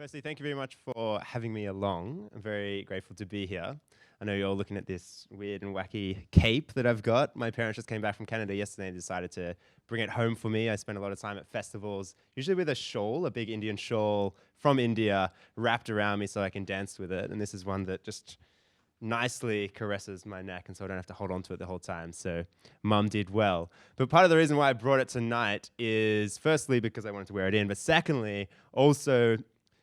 Firstly, thank you very much for having me along. I'm very grateful to be here. I know you're all looking at this weird and wacky cape that I've got. My parents just came back from Canada yesterday and decided to bring it home for me. I spend a lot of time at festivals, usually with a shawl, a big Indian shawl from India, wrapped around me so I can dance with it. And this is one that just nicely caresses my neck, and so I don't have to hold on to it the whole time. So Mum did well. But part of the reason why I brought it tonight is firstly because I wanted to wear it in, but secondly also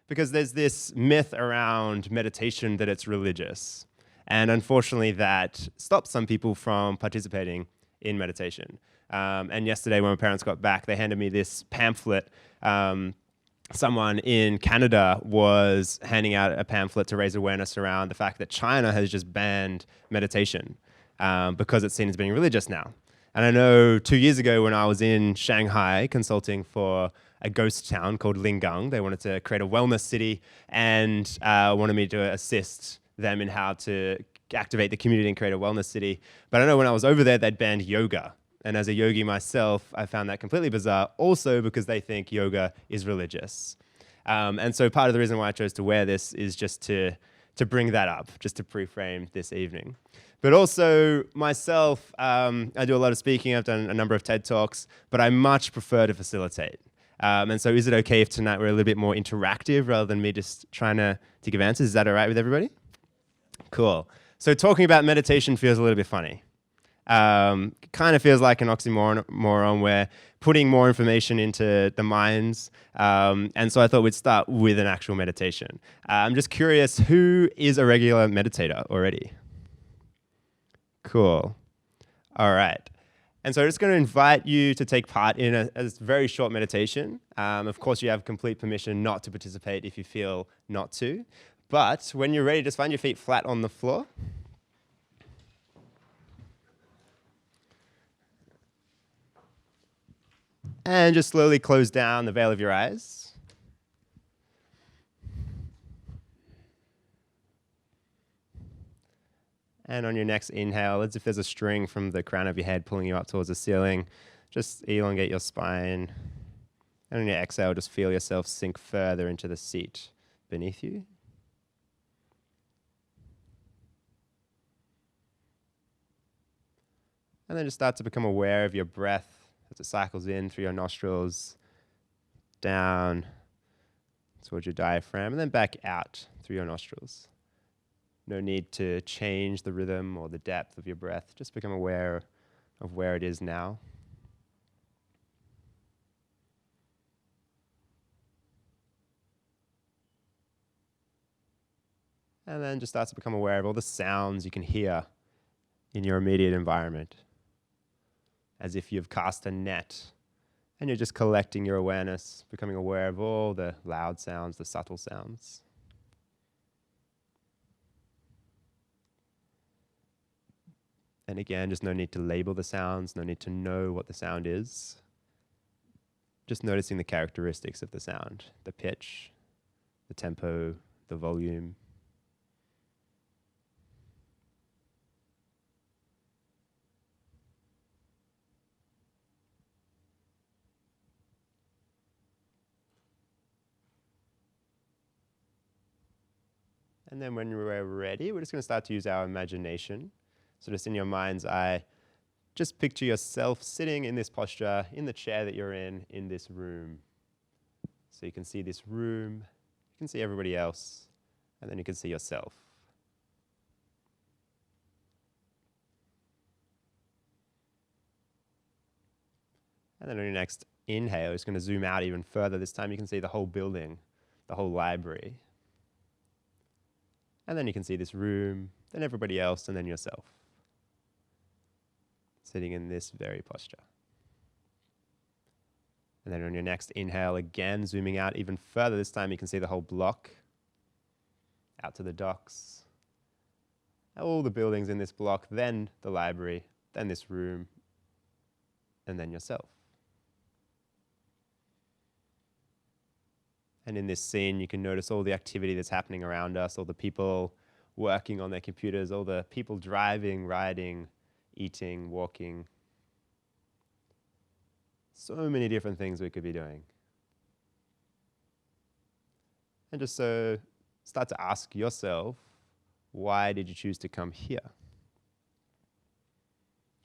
because there's this myth around meditation that it's religious. And unfortunately that stops some people from participating in meditation. And yesterday when my parents got back, they handed me this pamphlet. Someone in Canada was handing out a pamphlet to raise awareness around the fact that China has just banned meditation because it's seen as being religious now. And I know 2 years ago when I was in Shanghai consulting for a ghost town called Lingang, they wanted to create a wellness city and wanted me to assist them in how to activate the community and create a wellness city. But I know when I was over there, they'd banned yoga. And as a yogi myself, I found that completely bizarre, also because they think yoga is religious. And so part of the reason why I chose to wear this is just to bring that up, just to pre-frame this evening. But also myself, I do a lot of speaking. I've done a number of TED Talks, but I much prefer to facilitate. And so is it okay if tonight we're a little bit more interactive rather than me just trying to give answers? Is that all right with everybody? Cool. So talking about meditation feels a little bit funny. Kind of feels like an oxymoron where putting more information into the minds. And so I thought we'd start with an actual meditation. I'm just curious, who is a regular meditator already? Cool. All right. And so I'm just going to invite you to take part in a very short meditation. Of course, you have complete permission not to participate if you feel not to. But when you're ready, just find your feet flat on the floor. And just slowly close down the veil of your eyes. And on your next inhale, as if there's a string from the crown of your head pulling you up towards the ceiling, just elongate your spine. And on your exhale, just feel yourself sink further into the seat beneath you. And then just start to become aware of your breath as it cycles in through your nostrils, down towards your diaphragm, and then back out through your nostrils. No need to change the rhythm or the depth of your breath. Just become aware of where it is now. And then just start to become aware of all the sounds you can hear in your immediate environment, as if you've cast a net and you're just collecting your awareness, becoming aware of all the loud sounds, the subtle sounds. And again, just no need to label the sounds, no need to know what the sound is. Just noticing the characteristics of the sound, the pitch, the tempo, the volume. And then when we're ready, we're just going to start to use our imagination. So just in your mind's eye, just picture yourself sitting in this posture, in the chair that you're in this room. So you can see this room, you can see everybody else, and then you can see yourself. And then on your next inhale, you're just going to zoom out even further. This time you can see the whole building, the whole library. And then you can see this room, then everybody else, and then yourself, sitting in this very posture. And then on your next inhale, again, zooming out even further. This time you can see the whole block, out to the docks, all the buildings in this block, then the library, then this room, and then yourself. And in this scene, you can notice all the activity that's happening around us, all the people working on their computers, all the people driving, riding, eating, walking. So many different things we could be doing. And just so start to ask yourself, why did you choose to come here?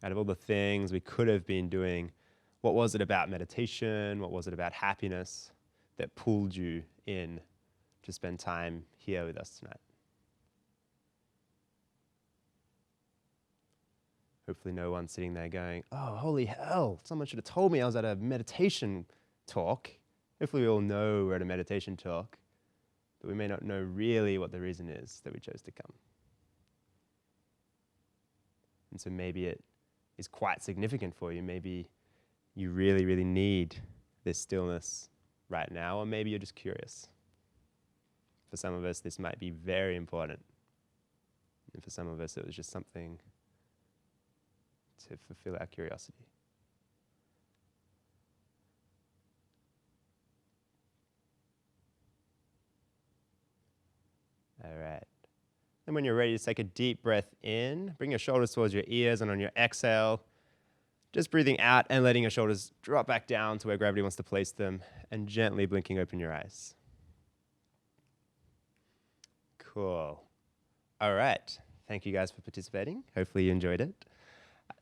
Out of all the things we could have been doing, what was it about meditation? What was it about happiness that pulled you in to spend time here with us tonight? Hopefully no one's sitting there going, oh, holy hell, someone should have told me I was at a meditation talk. Hopefully we all know we're at a meditation talk, but we may not know really what the reason is that we chose to come. And so maybe it is quite significant for you. Maybe you really, really need this stillness right now, or maybe you're just curious. For some of us, this might be very important. And for some of us, it was just something to fulfill our curiosity. All right. And when you're ready to take a deep breath in, bring your shoulders towards your ears, and on your exhale, just breathing out and letting your shoulders drop back down to where gravity wants to place them, and gently blinking open your eyes. Cool. All right. Thank you guys for participating. Hopefully you enjoyed it.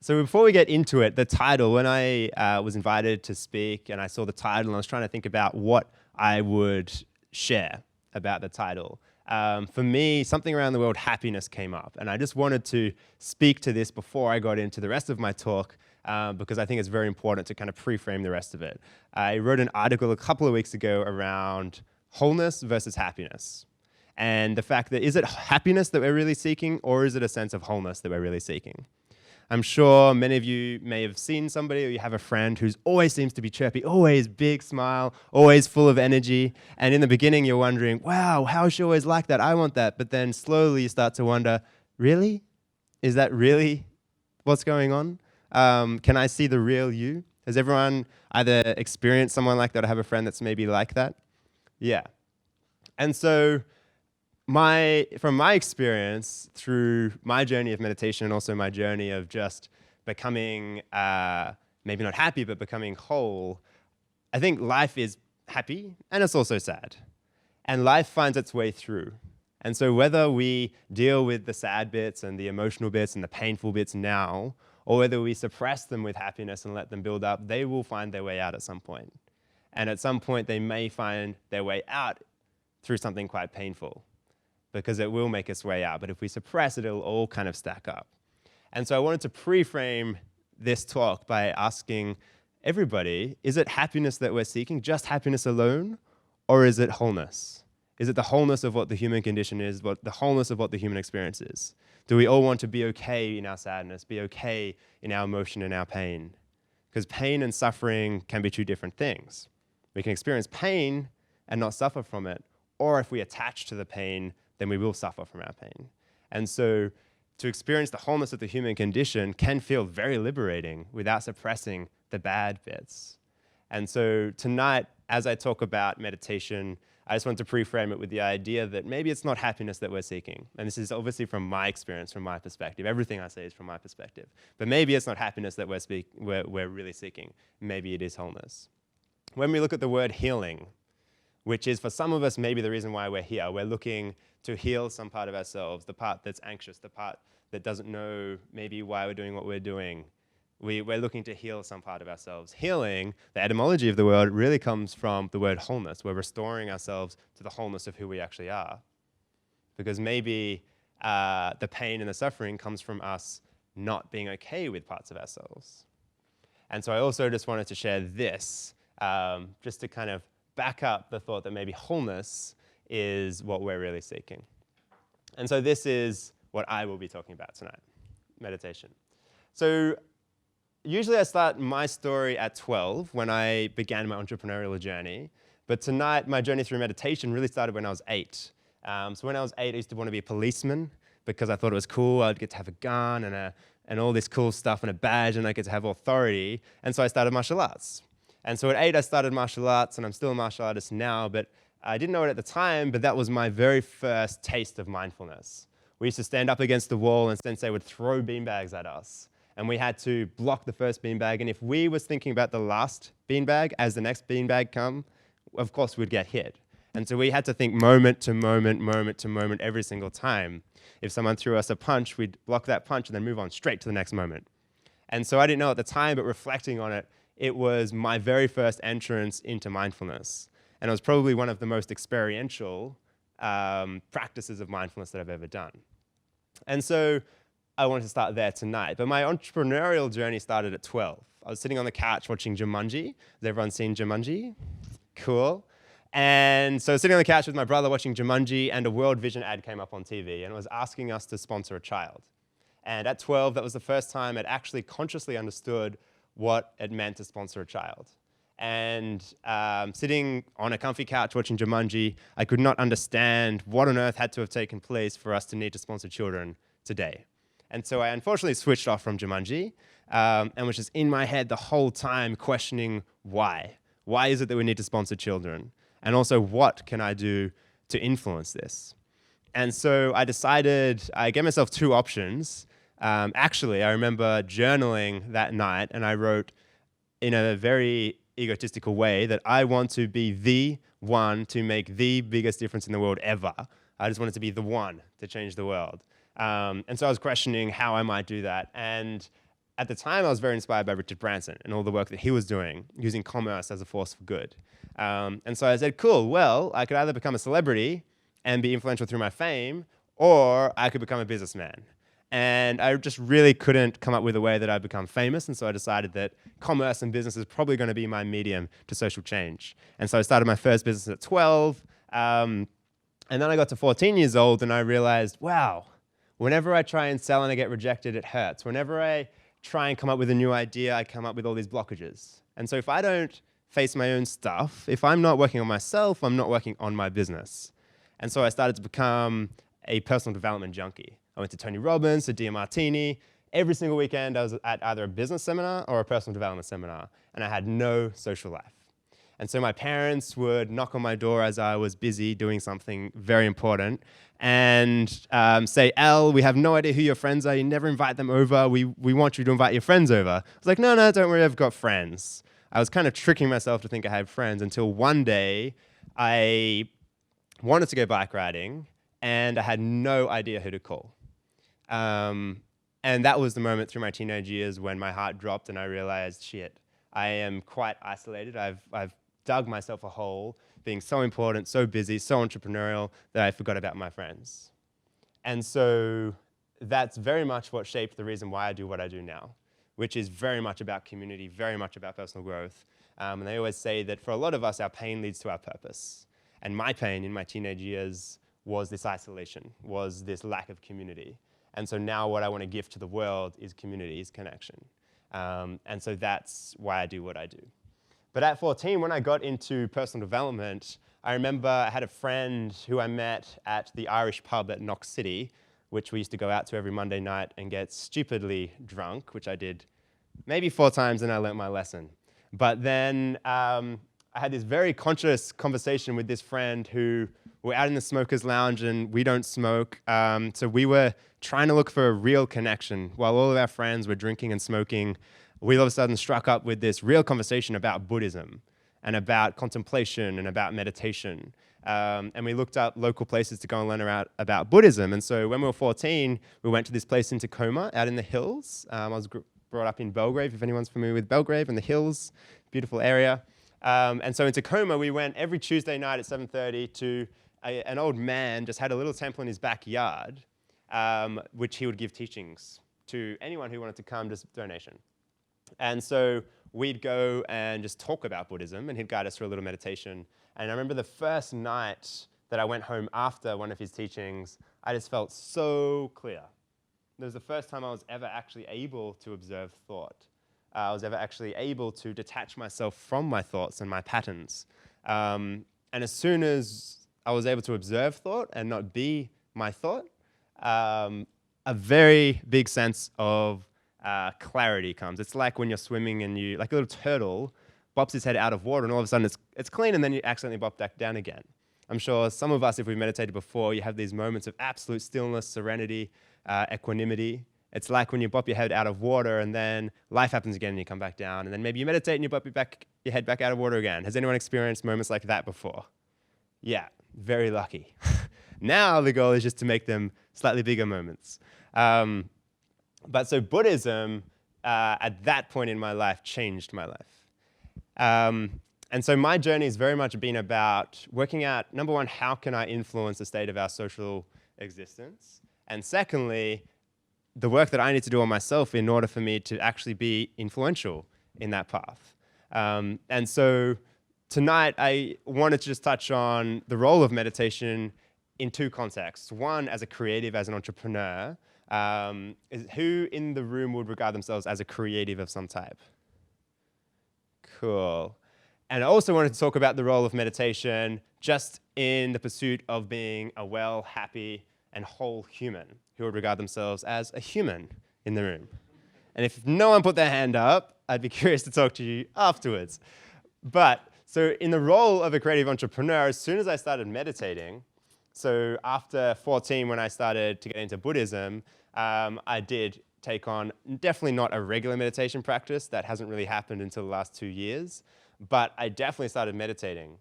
So before we get into it, the title, when I was invited to speak and I saw the title and I was trying to think about what I would share about the title, for me, something around the word happiness came up. And I just wanted to speak to this before I got into the rest of my talk, because I think it's very important to kind of pre-frame the rest of it. I wrote an article a couple of weeks ago around wholeness versus happiness. And the fact that, is it happiness that we're really seeking, or is it a sense of wholeness that we're really seeking? I'm sure many of you may have seen somebody, or you have a friend who's always seems to be chirpy, always big smile, always full of energy. And in the beginning, you're wondering, wow, how is she always like that? I want that. But then slowly you start to wonder, really? Is that really what's going on? Can I see the real you? Has everyone either experienced someone like that or have a friend that's maybe like that? Yeah. And so from my experience through my journey of meditation and also my journey of just becoming, maybe not happy, but becoming whole, I think life is happy and it's also sad. And life finds its way through. And so whether we deal with the sad bits and the emotional bits and the painful bits now, or whether we suppress them with happiness and let them build up, they will find their way out at some point. And at some point, they may find their way out through something quite painful, because it will make its way out. But if we suppress it, it'll all kind of stack up. And so I wanted to pre-frame this talk by asking everybody, is it happiness that we're seeking, just happiness alone, or is it wholeness? Is it the wholeness of what the human condition is, the wholeness of what the human experience is? Do we all want to be okay in our sadness, be okay in our emotion and our pain? Because pain and suffering can be two different things. We can experience pain and not suffer from it, or if we attach to the pain, then we will suffer from our pain. And so to experience the wholeness of the human condition can feel very liberating without suppressing the bad bits. And so tonight, as I talk about meditation, I just want to pre-frame it with the idea that maybe it's not happiness that we're seeking. And this is obviously from my experience, from my perspective. Everything I say is from my perspective. But maybe it's not happiness that we're really seeking. Maybe it is wholeness. When we look at the word healing, which is for some of us maybe the reason why we're here, we're looking to heal some part of ourselves, the part that's anxious, the part that doesn't know maybe why we're doing what we're doing. We're looking to heal some part of ourselves. Healing, the etymology of the word, really comes from the word wholeness. We're restoring ourselves to the wholeness of who we actually are. Because maybe the pain and the suffering comes from us not being okay with parts of ourselves. And so I also just wanted to share this, just to kind of back up the thought that maybe wholeness is what we're really seeking. And so this is what I will be talking about tonight, meditation. So usually I start my story at 12 when I began my entrepreneurial journey. But tonight, my journey through meditation really started when I was 8. So when I was 8, I used to want to be a policeman because I thought it was cool. I'd get to have a gun and all this cool stuff and a badge, and I get to have authority. And so I started martial arts. And so at 8, I started martial arts, and I'm still a martial artist now, but I didn't know it at the time, but that was my very first taste of mindfulness. We used to stand up against the wall, and sensei would throw beanbags at us. And we had to block the first beanbag, and if we was thinking about the last beanbag as the next beanbag come, of course we'd get hit. And so we had to think moment to moment, moment to moment every single time. If someone threw us a punch, we'd block that punch and then move on straight to the next moment. And so I didn't know at the time, but reflecting on it, it was my very first entrance into mindfulness. And it was probably one of the most experiential practices of mindfulness that I've ever done. And so I wanted to start there tonight. But my entrepreneurial journey started at 12. I was sitting on the couch watching Jumanji. Has everyone seen Jumanji? Cool. And so sitting on the couch with my brother watching Jumanji, and a World Vision ad came up on TV, and it was asking us to sponsor a child. And at 12, that was the first time I'd actually consciously understood what it meant to sponsor a child. And sitting on a comfy couch watching Jumanji, I could not understand what on earth had to have taken place for us to need to sponsor children today. And so I unfortunately switched off from Jumanji and was just in my head the whole time questioning why. Why is it that we need to sponsor children? And also, what can I do to influence this? And so I decided, I gave myself two options. Actually, I remember journaling that night, and I wrote in a very egotistical way that I want to be the one to make the biggest difference in the world ever. I just wanted to be the one to change the world. And so I was questioning how I might do that. And at the time, I was very inspired by Richard Branson and all the work that he was doing, using commerce as a force for good. And so I said, cool, well, I could either become a celebrity and be influential through my fame, or I could become a businessman. And I just really couldn't come up with a way that I'd become famous. And so I decided that commerce and business is probably going to be my medium to social change. And so I started my first business at 12. And then I got to 14 years old and I realized, wow, whenever I try and sell and I get rejected, it hurts. Whenever I try and come up with a new idea, I come up with all these blockages. And so if I don't face my own stuff, if I'm not working on myself, I'm not working on my business. And so I started to become a personal development junkie. I went to Tony Robbins, to Martini. Every single weekend I was at either a business seminar or a personal development seminar, and I had no social life. And so my parents would knock on my door as I was busy doing something very important and say, "Al, we have no idea who your friends are. You never invite them over. We want you to invite your friends over." I was like, no, don't worry, I've got friends. I was kind of tricking myself to think I had friends until one day I wanted to go bike riding and I had no idea who to call. And that was the moment through my teenage years when my heart dropped and I realized, shit, I am quite isolated. I've dug myself a hole, being so important, so busy, so entrepreneurial that I forgot about my friends. And so that's very much what shaped the reason why I do what I do now, which is very much about community, very much about personal growth. And they always say that for a lot of us, our pain leads to our purpose. And my pain in my teenage years was this isolation, was this lack of community. And so now what I want to give to the world is community, is connection. And so that's why I do what I do. But at 14, when I got into personal development, I remember I had a friend who I met at the Irish pub at Knox City, which we used to go out to every Monday night and get stupidly drunk, which I did maybe 4 times and I learnt my lesson. But then I had this very conscious conversation with this friend who were out in the smokers lounge and we don't smoke. So we were trying to look for a real connection while all of our friends were drinking and smoking. We all of a sudden struck up with this real conversation about Buddhism and about contemplation and about meditation. And we looked up local places to go and learn about Buddhism. And so when we were 14, we went to this place in Tacoma out in the hills. I was brought up in Belgrave, if anyone's familiar with Belgrave and the hills, beautiful area. And so in Tacoma, we went every Tuesday night at 7:30 to an old man just had a little temple in his backyard, which he would give teachings to anyone who wanted to come, just donation. And so we'd go and just talk about Buddhism, and he'd guide us through a little meditation. And I remember the first night that I went home after one of his teachings, I just felt so clear. It was the first time I was ever actually able to observe thought. I was ever actually able to detach myself from my thoughts and my patterns. And as soon as I was able to observe thought and not be my thought, a very big sense of clarity comes. It's like when you're swimming and you, like a little turtle, bops his head out of water and all of a sudden it's clean and then you accidentally bop back down again. I'm sure some of us, if we've meditated before, you have these moments of absolute stillness, serenity, equanimity. It's like when you bop your head out of water and then life happens again and you come back down and then maybe you meditate and you bop your head back out of water again. Has anyone experienced moments like that before? Yeah, very lucky. Now the goal is just to make them slightly bigger moments. But so Buddhism, at that point in my life, changed my life. And so my journey has very much been about working out, number one, how can I influence the state of our social existence? And secondly, the work that I need to do on myself in order for me to actually be influential in that path. And so tonight, I wanted to just touch on the role of meditation in two contexts. One, as a creative, as an entrepreneur. Who in the room would regard themselves as a creative of some type? Cool. And I also wanted to talk about the role of meditation just in the pursuit of being a well, happy, and whole human who would regard themselves as a human in the room. And if no one put their hand up, I'd be curious to talk to you afterwards. But so in the role of a creative entrepreneur, as soon as I started meditating, so after 14, when I started to get into Buddhism, I did take on definitely not a regular meditation practice. That hasn't really happened until the last 2 years. But I definitely started meditating.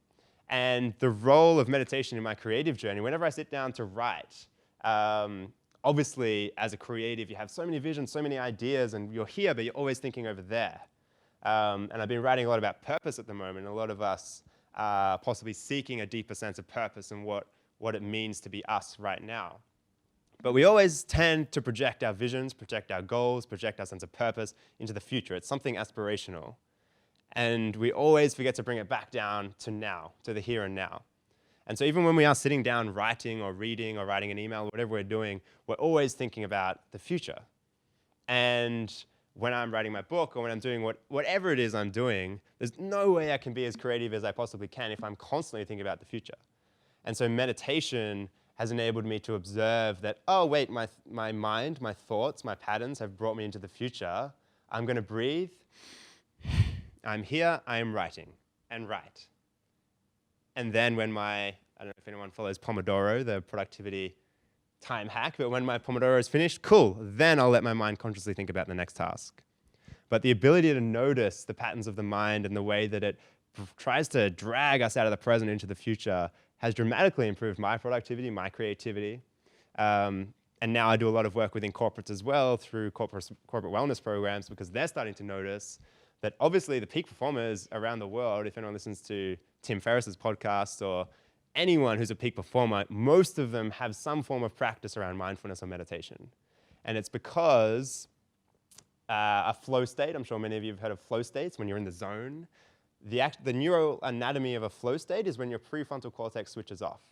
And the role of meditation in my creative journey, whenever I sit down to write, obviously as a creative, you have so many visions, so many ideas, and you're here, but you're always thinking over there. And I've been writing a lot about purpose at the moment. A lot of us are possibly seeking a deeper sense of purpose and what it means to be us right now. But we always tend to project our visions, project our goals, project our sense of purpose into the future. It's something aspirational. And we always forget to bring it back down to now, to the here and now. And so even when we are sitting down writing or reading or writing an email, whatever we're doing, we're always thinking about the future. And when I'm writing my book or when I'm doing whatever it is I'm doing, there's no way I can be as creative as I possibly can if I'm constantly thinking about the future. And so meditation has enabled me to observe that, oh, wait, my mind, my thoughts, my patterns have brought me into the future. I'm going to breathe. I'm here, I am writing, and write. And then when I don't know if anyone follows Pomodoro, the productivity time hack, but when my Pomodoro is finished, cool, then I'll let my mind consciously think about the next task. But the ability to notice the patterns of the mind and the way that it tries to drag us out of the present into the future has dramatically improved my productivity, my creativity. And now I do a lot of work within corporates as well through corporate wellness programs because they're starting to notice that obviously the peak performers around the world, if anyone listens to Tim Ferriss's podcast or anyone who's a peak performer, most of them have some form of practice around mindfulness or meditation. And it's because a flow state, I'm sure many of you have heard of flow states, when you're in the zone. The neural anatomy of a flow state is when your prefrontal cortex switches off.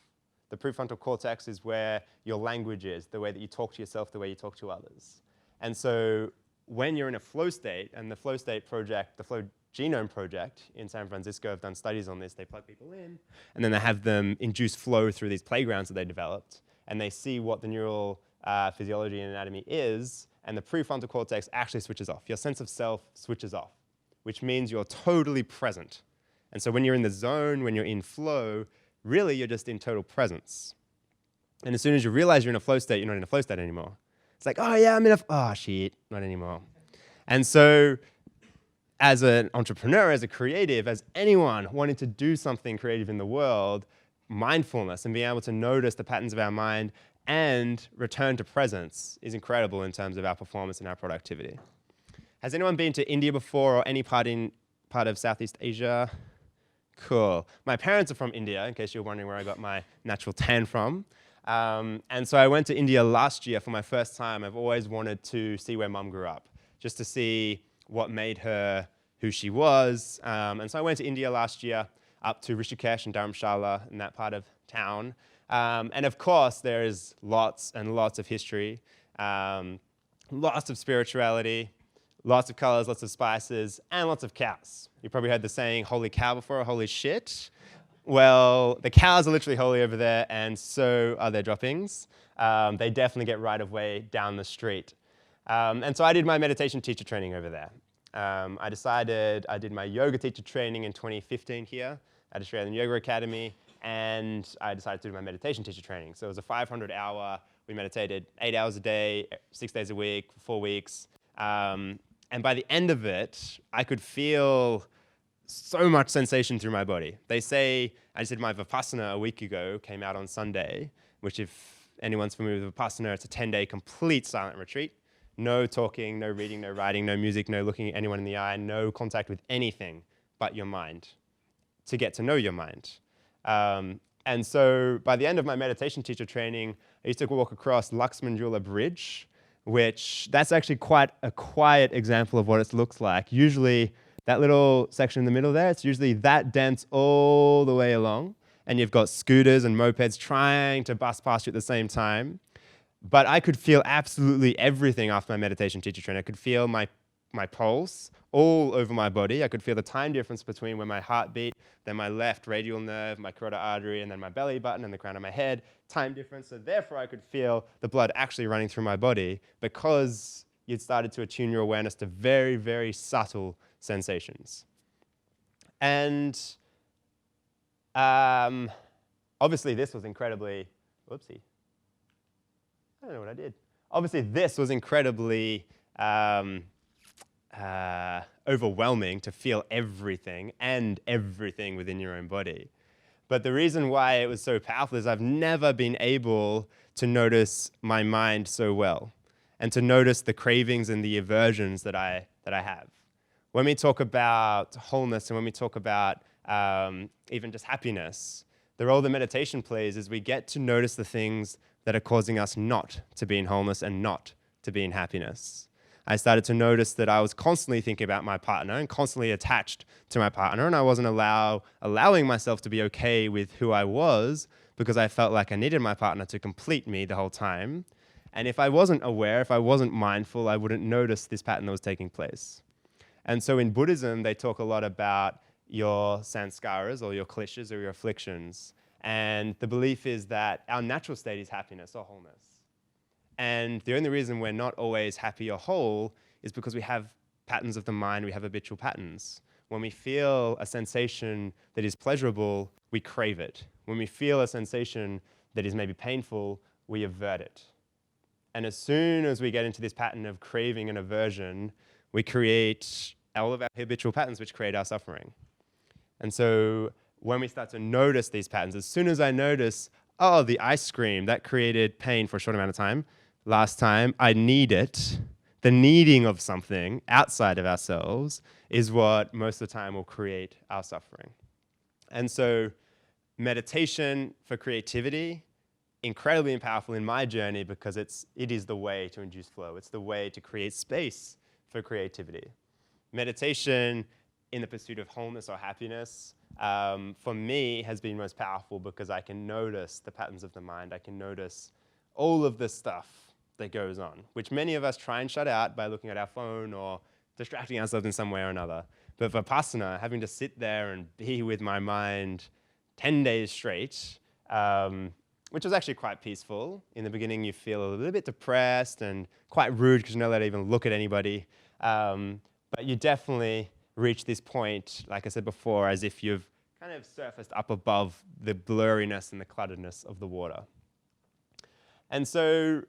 The prefrontal cortex is where your language is, the way that you talk to yourself, the way you talk to others. And so when you're in a flow state, and the flow state project, the flow genome project in San Francisco have done studies on this. They plug people in, and then they have them induce flow through these playgrounds that they developed, and they see what the neural physiology and anatomy is, and the prefrontal cortex actually switches off. Your sense of self switches off, which means you're totally present. And so when you're in the zone, when you're in flow, really you're just in total presence. And as soon as you realize you're in a flow state, you're not in a flow state anymore. It's like, oh yeah, I'm in oh shit, not anymore. And so as an entrepreneur, as a creative, as anyone wanting to do something creative in the world, mindfulness and being able to notice the patterns of our mind and return to presence is incredible in terms of our performance and our productivity. Has anyone been to India before or any part of Southeast Asia? Cool. My parents are from India, in case you're wondering where I got my natural tan from. And so I went to India last year for my first time. I've always wanted to see where Mum grew up, just to see what made her who she was. And so I went to India last year, up to Rishikesh and Dharamshala in that part of town. And of course, there is lots and lots of history, lots of spirituality, lots of colors, lots of spices, and lots of cows. You probably heard the saying, holy cow before, or holy shit. Well, the cows are literally holy over there, and so are their droppings. They definitely get right of way down the street. And so I did my meditation teacher training over there. I did my yoga teacher training in 2015 here at Australian Yoga Academy, and I decided to do my meditation teacher training. So it was a 500-hour, we meditated 8 hours a day, 6 days a week, for 4 weeks. And by the end of it, I could feel so much sensation through my body. They say, I just did my Vipassana a week ago, came out on Sunday, which if anyone's familiar with Vipassana, it's a 10-day complete silent retreat. No talking, no reading, no writing, no music, no looking at anyone in the eye, no contact with anything but your mind, to get to know your mind. And so by the end of my meditation teacher training, I used to walk across Lakshmanjula Bridge, which that's actually quite a quiet example of what it looks like. Usually that little section in the middle there, it's usually that dense all the way along, and you've got scooters and mopeds trying to bust past you at the same time. But I could feel absolutely everything after my meditation teacher training. I could feel my pulse all over my body. I could feel the time difference between when my heart beat, then my left radial nerve, my carotid artery, and then my belly button and the crown of my head. Time difference. So therefore, I could feel the blood actually running through my body because you'd started to attune your awareness to very, very subtle sensations. And obviously, this was incredibly, whoopsie. I don't know what I did. Obviously, this was incredibly overwhelming to feel everything and everything within your own body. But the reason why it was so powerful is I've never been able to notice my mind so well and to notice the cravings and the aversions that I have. When we talk about wholeness and when we talk about even just happiness, the role the meditation plays is we get to notice the things that are causing us not to be in wholeness and not to be in happiness. I started to notice that I was constantly thinking about my partner and constantly attached to my partner, and I wasn't allowing myself to be okay with who I was because I felt like I needed my partner to complete me the whole time. And if I wasn't aware, if I wasn't mindful, I wouldn't notice this pattern that was taking place. And so in Buddhism, they talk a lot about your sanskaras or your klishas or your afflictions. And the belief is that our natural state is happiness or wholeness. And the only reason we're not always happy or whole is because we have patterns of the mind, we have habitual patterns. When we feel a sensation that is pleasurable, we crave it. When we feel a sensation that is maybe painful, we avert it. And as soon as we get into this pattern of craving and aversion, we create all of our habitual patterns which create our suffering. And so when we start to notice these patterns, as soon as I notice, oh, the ice cream, that created pain for a short amount of time. Last time, I need it. The needing of something outside of ourselves is what most of the time will create our suffering. And so meditation for creativity, incredibly powerful in my journey because it is the way to induce flow. It's the way to create space for creativity. Meditation in the pursuit of wholeness or happiness, for me, has been most powerful because I can notice the patterns of the mind. I can notice all of the stuff that goes on, which many of us try and shut out by looking at our phone or distracting ourselves in some way or another. But Vipassana, having to sit there and be with my mind 10 days straight, which was actually quite peaceful. In the beginning, you feel a little bit depressed and quite rude because you're not allowed to even look at anybody. But you definitely reach this point, like I said before, as if you've kind of surfaced up above the blurriness and the clutteredness of the water. And so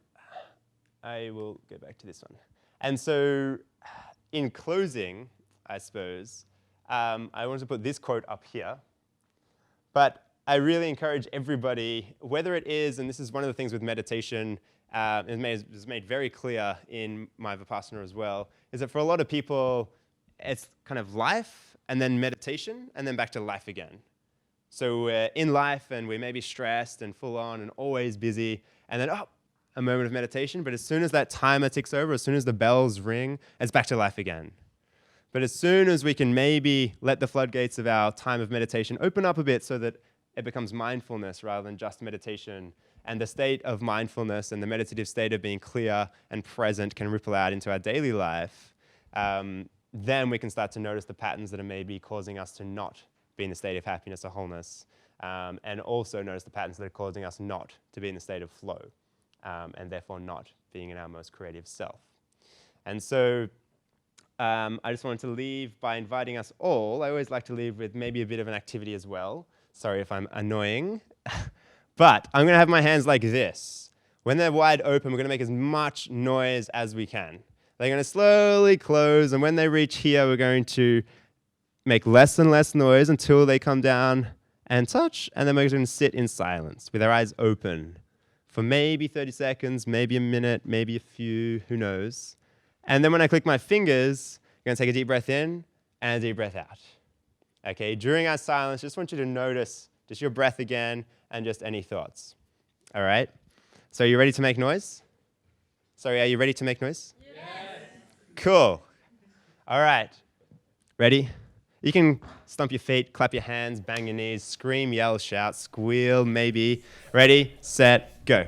I will go back to this one. And so in closing, I suppose, I wanted to put this quote up here. But I really encourage everybody, whether it is, and this is one of the things with meditation, it's made very clear in my Vipassana as well, is that for a lot of people, it's kind of life and then meditation and then back to life again. So we're in life and we may be stressed and full on and always busy, and then, a moment of meditation, but as soon as that timer ticks over, as soon as the bells ring, it's back to life again. But as soon as we can maybe let the floodgates of our time of meditation open up a bit so that it becomes mindfulness rather than just meditation, and the state of mindfulness and the meditative state of being clear and present can ripple out into our daily life, then we can start to notice the patterns that are maybe causing us to not be in the state of happiness or wholeness, and also notice the patterns that are causing us not to be in the state of flow, and therefore not being in our most creative self. And so I just wanted to leave by inviting us all. I always like to leave with maybe a bit of an activity as well. Sorry if I'm annoying. But I'm going to have my hands like this. When they're wide open, we're going to make as much noise as we can. They're going to slowly close, and when they reach here, we're going to make less and less noise until they come down and touch, and then we're going to sit in silence with our eyes open for maybe 30 seconds, maybe a minute, maybe a few, who knows. And then when I click my fingers, you're going to take a deep breath in and a deep breath out. Okay, during our silence, just want you to notice just your breath again and just any thoughts. All right? So are you ready to make noise? Sorry, are you ready to make noise? Yes. Cool. All right. Ready? You can stomp your feet, clap your hands, bang your knees, scream, yell, shout, squeal, maybe. Ready, set, go.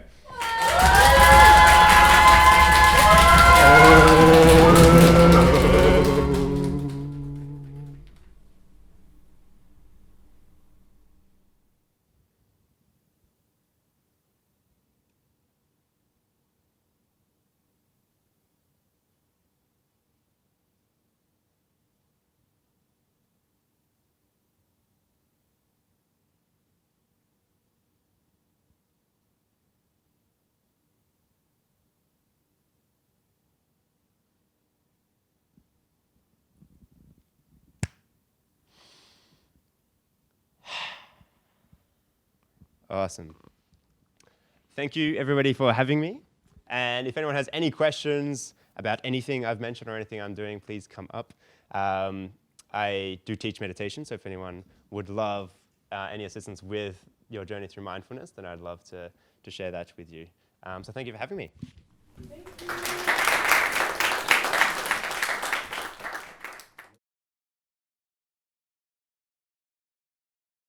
Awesome. Thank you, everybody, for having me. And if anyone has any questions about anything I've mentioned or anything I'm doing, please come up. I do teach meditation, so if anyone would love any assistance with your journey through mindfulness, then I'd love to share that with you. So thank you for having me. Thank you.